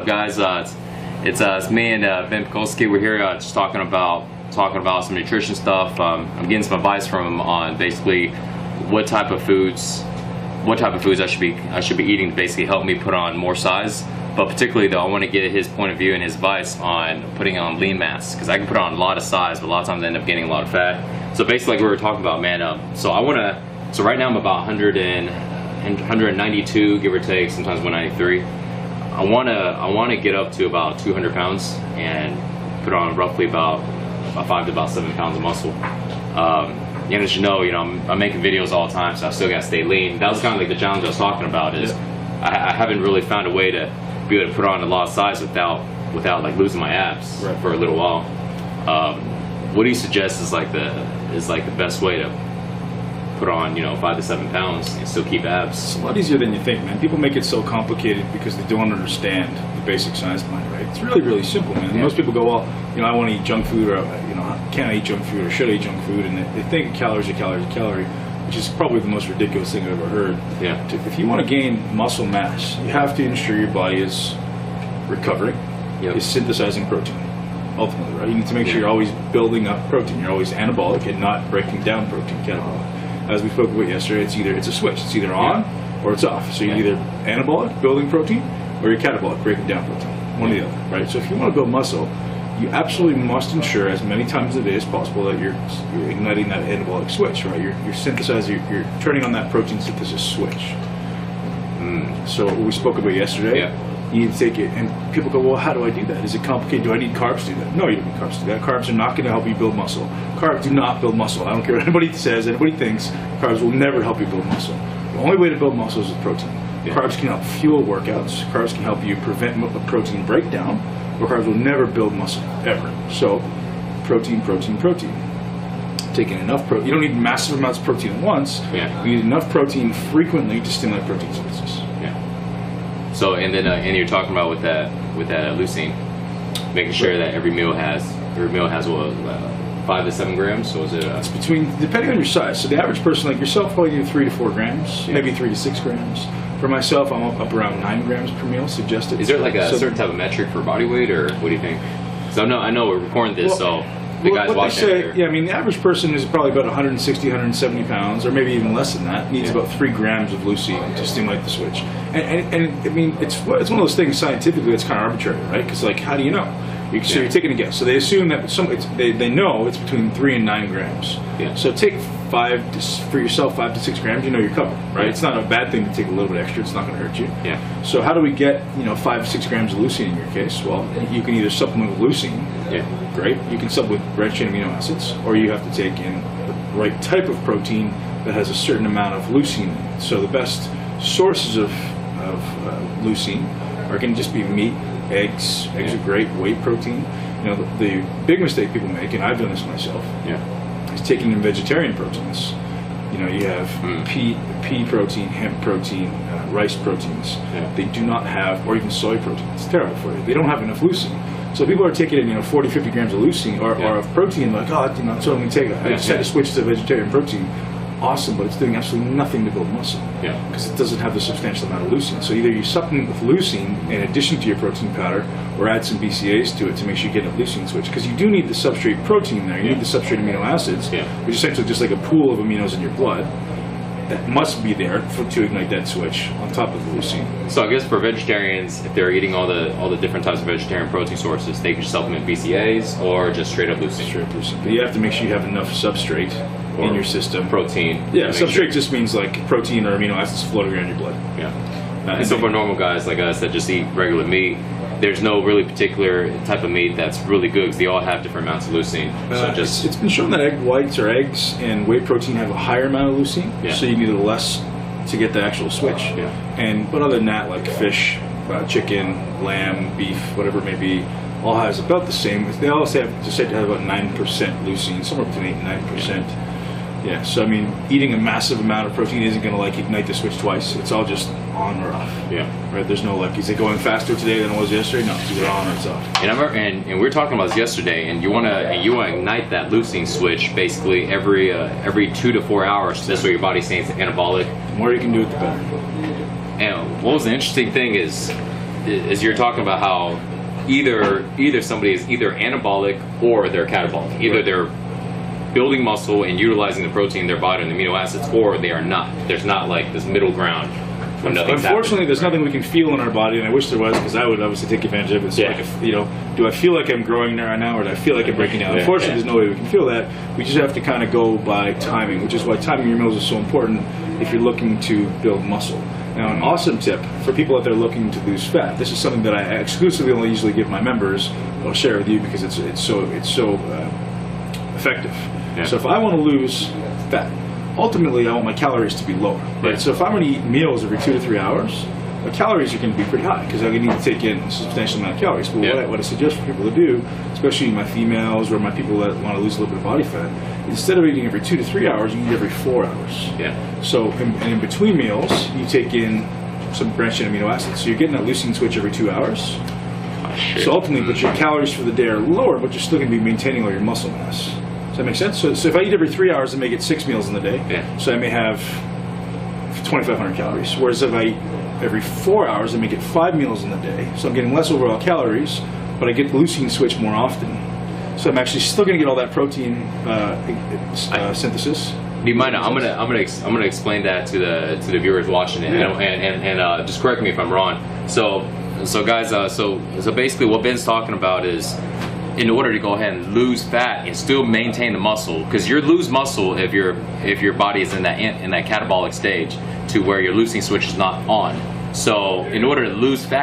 guys? It's me and Ben Pakulski. We're here just talking about some nutrition stuff. I'm getting some advice from him on basically what type of foods I should be eating to basically help me put on more size. But particularly though, I want to get his point of view and his advice on putting on lean mass, because I can put on a lot of size, but a lot of times I end up getting a lot of fat. So basically, like we were talking about, man. So right now I'm about 192, give or take, sometimes 193. I want to get up to about 200 pounds and put on roughly about 5 to about 7 pounds of muscle. And as you know, I'm making videos all the time, so I still gotta stay lean. That was kind of like the challenge I was talking about. Is I haven't really found a way to be able to put on a lot of size without like losing my abs for a little while. What do you suggest is like the best way to put on 5 to 7 pounds and still keep abs? It's a lot easier than you think, man. People make it so complicated because they don't understand the basic science behind it, right? It's really, really simple, man. Yeah. Most people go, well, I want to eat junk food, or can I eat junk food, or should I eat junk food? And they think calories are calories are calorie, which is probably the most ridiculous thing I've ever heard. Yeah. If you want to gain muscle mass, you have to ensure your body is recovering, is synthesizing protein. Ultimately, right? You need to make sure you're always building up protein. You're always anabolic and not breaking down protein, catabolic. As we spoke about yesterday, it's a switch. It's either on or it's off. So you're either anabolic, building protein, or you're catabolic, breaking down protein. One or the other, right? So if you want to build muscle, you absolutely must ensure as many times a day as possible that you're igniting that anabolic switch, right? You're synthesizing, you're turning on that protein synthesis switch. So what we spoke about yesterday, you need to take it, and people go, well, how do I do that? Is it complicated? Do I need carbs to do that? No, you don't need carbs to do that. Carbs are not going to help you build muscle. Carbs do not build muscle. I don't care what anybody says, anybody thinks, carbs will never help you build muscle. The only way to build muscle is with protein. Carbs can help fuel workouts. Carbs can help you prevent protein breakdown, but carbs will never build muscle, ever. So, protein, protein, protein. Taking enough protein. You don't need massive amounts of protein at once. You need enough protein frequently to stimulate protein synthesis. So, and then you're talking about with that leucine, making sure that every meal has what, 5 to 7 grams. So is it? It's between, depending on your size. So the average person like yourself probably do 3 to 4 grams, maybe 3 to 6 grams. For myself, I'm up around 9 grams per meal suggested. Is there like a certain type of metric for body weight, or what do you think? Because I know we're recording this, so the guys watching here. Yeah, I mean the average person is probably about 160, 170 pounds, or maybe even less than that. Needs about 3 grams of leucine to stimulate the switch. And I mean it's one of those things scientifically that's kind of arbitrary, right? Because like, how do you know? So you're taking a guess. So they assume that they know it's between 3 and 9 grams. So take 5 for yourself, 5 to 6 grams. You're covered, right? It's not a bad thing to take a little bit extra. It's not going to hurt you. So how do we get 5 to 6 grams of leucine in your case? Well, you can either supplement with leucine. Great. You can supplement with branched chain amino acids, or you have to take in the right type of protein that has a certain amount of leucine. So the best sources of leucine are going to just be meat. Eggs are great, whey protein. The big mistake people make, and I've done this myself, is taking in vegetarian proteins. You have pea protein, hemp protein, rice proteins. They do not have, or even soy protein. It's terrible for you. They don't have enough leucine. So people are taking in 40, 50 grams of leucine or of protein, like, oh, that's what I'm going to take. I just had to switch to vegetarian protein. Awesome, but it's doing absolutely nothing to build muscle because it doesn't have the substantial amount of leucine. So either you supplement with leucine in addition to your protein powder, or add some BCAAs to it to make sure you get a leucine switch, because you do need the substrate protein there. You need the substrate amino acids, which is essentially just like a pool of aminos in your blood that must be there to ignite that switch on top of the leucine. So I guess for vegetarians, if they're eating all the different types of vegetarian protein sources, they can supplement BCAAs or just straight up leucine. Straight up leucine. But you have to make sure you have enough substrate in your system. Protein. Substrate just means like protein or amino acids floating around your blood. And so for normal guys like us that just eat regular meat, there's no really particular type of meat that's really good, because they all have different amounts of leucine. So it's been shown that egg whites or eggs and whey protein have a higher amount of leucine, so you need less to get the actual switch. But other than that, like fish, chicken, lamb, beef, whatever it may be, all has about the same. They all said to have about 9% leucine, somewhere between 8 and 9%. So I mean, eating a massive amount of protein isn't going to ignite the switch twice. It's all just on or off. Right? There's no is it going faster today than it was yesterday? No, it's either on or it's off. And we were talking about this yesterday, and you want to ignite that leucine switch basically every 2 to 4 hours. So that's what your body's saying it's anabolic. The more you can do it, the better. And what was the interesting thing is, is you're talking about how either somebody is either anabolic or they're catabolic. Either they're building muscle and utilizing the protein in their body and the amino acids, or they are not. There's not like this middle ground. Unfortunately, there's nothing we can feel in our body, and I wish there was, because I would obviously take advantage of it. So, like, do I feel like I'm growing right now, or do I feel like I'm breaking down? Unfortunately, there's no way we can feel that. We just have to kind of go by timing, which is why timing your meals is so important if you're looking to build muscle. Now, an awesome tip for people out there looking to lose fat. This is something that I exclusively only usually give my members. I'll share with you because it's so effective. Yeah. So if I want to lose fat, ultimately I want my calories to be lower. Right? So if I'm going to eat meals every 2 to 3 hours, my calories are going to be pretty high because I need to take in a substantial amount of calories. But what I suggest for people to do, especially my females or my people that want to lose a little bit of body fat, instead of eating every 2 to 3 hours, you eat every 4 hours. Yeah. So in between meals, you take in some branched chain amino acids. So you're getting that leucine switch every 2 hours. So ultimately, but your calories for the day are lower, but you're still going to be maintaining all your muscle mass. Does that make sense? So if I eat every 3 hours, I may get 6 meals in the day. So I may have 2,500 calories. Whereas if I eat every 4 hours, I may get 5 meals in the day. So I'm getting less overall calories, but I get the leucine switch more often. So I'm actually still going to get all that protein synthesis. Do you mind? I'm gonna explain that to the viewers watching it, and just correct me if I'm wrong. So guys, so basically what Ben's talking about is, in order to go ahead and lose fat and still maintain the muscle, because you lose muscle if your body is in that catabolic stage to where your leucine switch is not on. So in order to lose fat,